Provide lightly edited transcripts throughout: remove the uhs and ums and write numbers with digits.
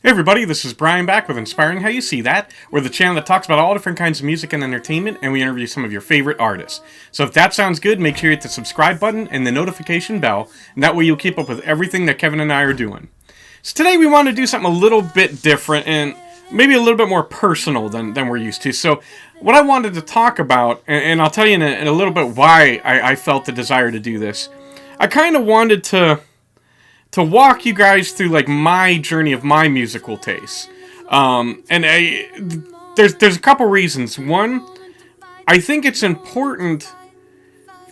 Hey everybody, this is Brian back with Inspiring How You See That. We're the channel that talks about all different kinds of music and entertainment, and we interview some of your favorite artists. So if that sounds good, make sure you hit the subscribe button and the notification bell, and that way you'll keep up with everything that Kevin and I are doing. So today we want to do something a little bit different and maybe a little bit more personal than we're used to. So what I wanted to talk about, and I'll tell you in a little bit why I felt the desire to do this, I kind of wanted to walk you guys through like my journey of my musical tastes. There's a couple reasons. One, I think it's important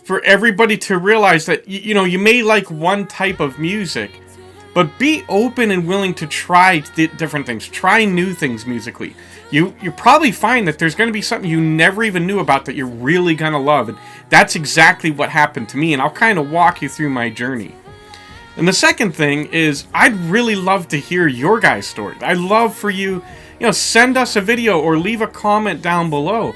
for everybody to realize that you may like one type of music, but be open and willing to try different things, try new things musically. You probably find that there's going to be something you never even knew about that you're really going to love, and that's exactly what happened to me. And I'll kind of walk you through my journey. And the second thing is, I'd really love to hear your guys' stories. I'd love for you, send us a video or leave a comment down below.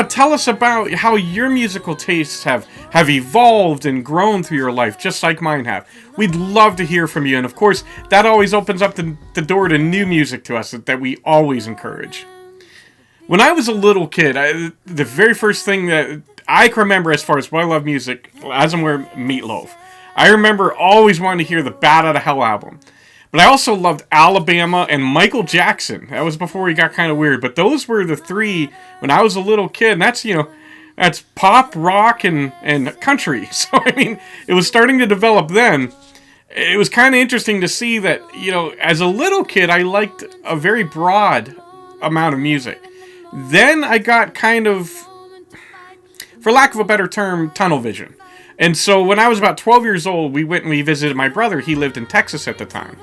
Tell us about how your musical tastes have evolved and grown through your life, just like mine have. We'd love to hear from you, and of course, that always opens up the door to new music to us that we always encourage. When I was a little kid, the very first thing that I can remember as far as what I love music, as I'm wearing Meatloaf. I remember always wanting to hear the Bat Out of Hell album. But I also loved Alabama and Michael Jackson. That was before he got kind of weird. But those were the three when I was a little kid. And that's pop, rock, and country. So, it was starting to develop then. It was kind of interesting to see that, as a little kid, I liked a very broad amount of music. Then I got kind of, for lack of a better term, tunnel vision. And so when I was about 12 years old, we went and we visited my brother. He lived in Texas at the time.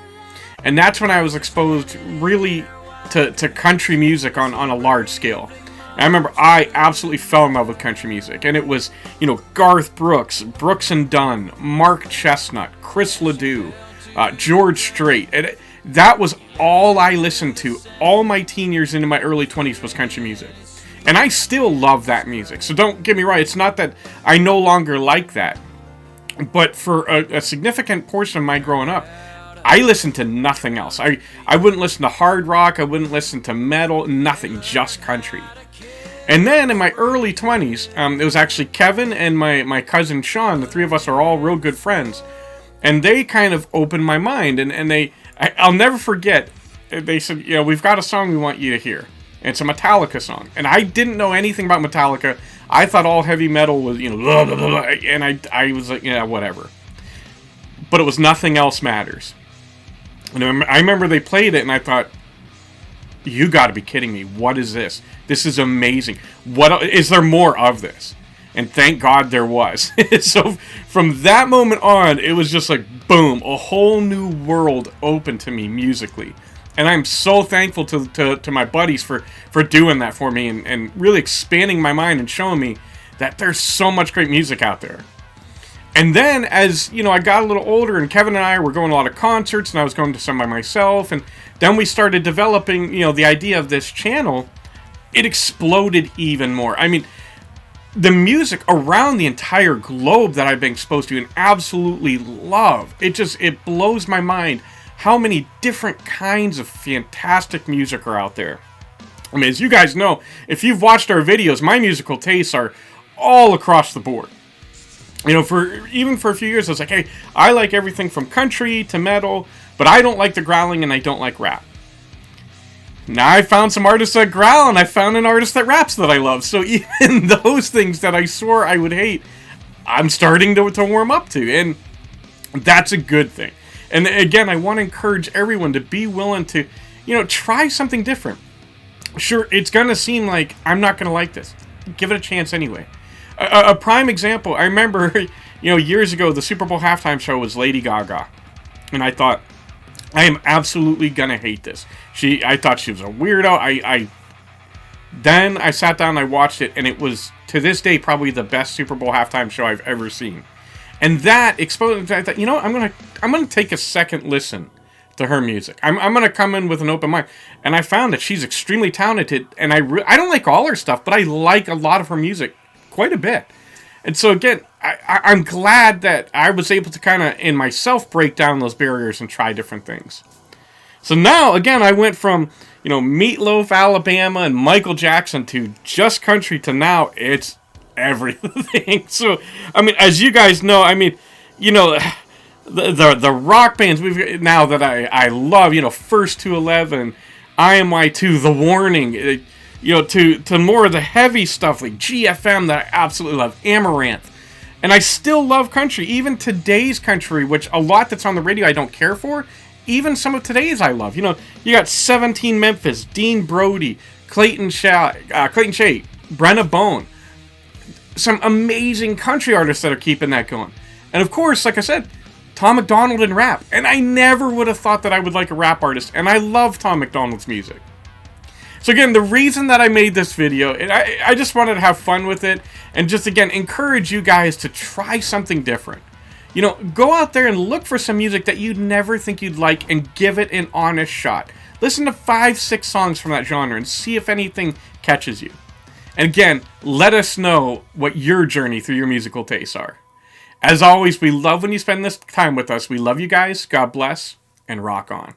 And that's when I was exposed really to country music on a large scale. And I remember I absolutely fell in love with country music. And it was, Garth Brooks, Brooks and Dunn, Mark Chestnut, Chris Ledoux, George Strait. And that was all I listened to. All my teen years into my early 20s was country music. And I still love that music. So don't get me right. It's not that I no longer like that. But for a significant portion of my growing up, I listened to nothing else. I wouldn't listen to hard rock. I wouldn't listen to metal. Nothing. Just country. And then in my early 20s, it was actually Kevin and my cousin Sean. The three of us are all real good friends. And they kind of opened my mind. And I'll never forget. They said, we've got a song we want you to hear. It's a Metallica song. And I didn't know anything about Metallica. I thought all heavy metal was, blah, blah, blah, and I was like, yeah, whatever. But it was Nothing Else Matters. And I remember they played it, and I thought, you got to be kidding me. What is this? This is amazing. What is there more of this? And thank God there was. So from that moment on, it was just like, boom, a whole new world opened to me musically. And I'm so thankful to my buddies for doing that for me and really expanding my mind and showing me that there's so much great music out there. And then as, I got a little older and Kevin and I were going to a lot of concerts and I was going to some by myself. And then we started developing, the idea of this channel. It exploded even more. The music around the entire globe that I've been exposed to and absolutely love. It blows my mind how many different kinds of fantastic music are out there. As you guys know, if you've watched our videos, my musical tastes are all across the board. For a few years, I was like, hey, I like everything from country to metal, but I don't like the growling and I don't like rap. Now I found some artists that growl and I found an artist that raps that I love. So even those things that I swore I would hate, I'm starting to warm up to, and that's a good thing. And again, I want to encourage everyone to be willing to, try something different. Sure, it's going to seem like I'm not going to like this. Give it a chance anyway. A prime example, I remember, years ago, the Super Bowl halftime show was Lady Gaga. And I thought, I am absolutely going to hate this. I thought she was a weirdo. Then I sat down and I watched it, and it was, to this day, probably the best Super Bowl halftime show I've ever seen. And that exposed. I thought, I'm gonna take a second listen to her music. I'm gonna come in with an open mind. And I found that she's extremely talented. And I don't like all her stuff, but I like a lot of her music quite a bit. And so again, I'm glad that I was able to kind of in myself break down those barriers and try different things. So now, again, I went from, Meatloaf, Alabama, and Michael Jackson to just country to now it's everything. So, I mean, as you guys know, the rock bands we've now that I love, First to 11, IMY2, The Warning, to more of the heavy stuff like GFM that I absolutely love, Amaranthe. And I still love country, even today's country, which a lot that's on the radio I don't care for. Even some of today's I love. You got 17 Memphis, Dean Brody, Clayton Shea, Brenna Bone. Some amazing country artists that are keeping that going. And of course, like I said, Tom MacDonald in rap. And I never would have thought that I would like a rap artist. And I love Tom MacDonald's music. So again, the reason that I made this video, and I just wanted to have fun with it, and just again, encourage you guys to try something different. Go out there and look for some music that you'd never think you'd like and give it an honest shot. Listen to 5-6 songs from that genre and see if anything catches you. And again, let us know what your journey through your musical tastes are. As always, we love when you spend this time with us. We love you guys. God bless, and rock on.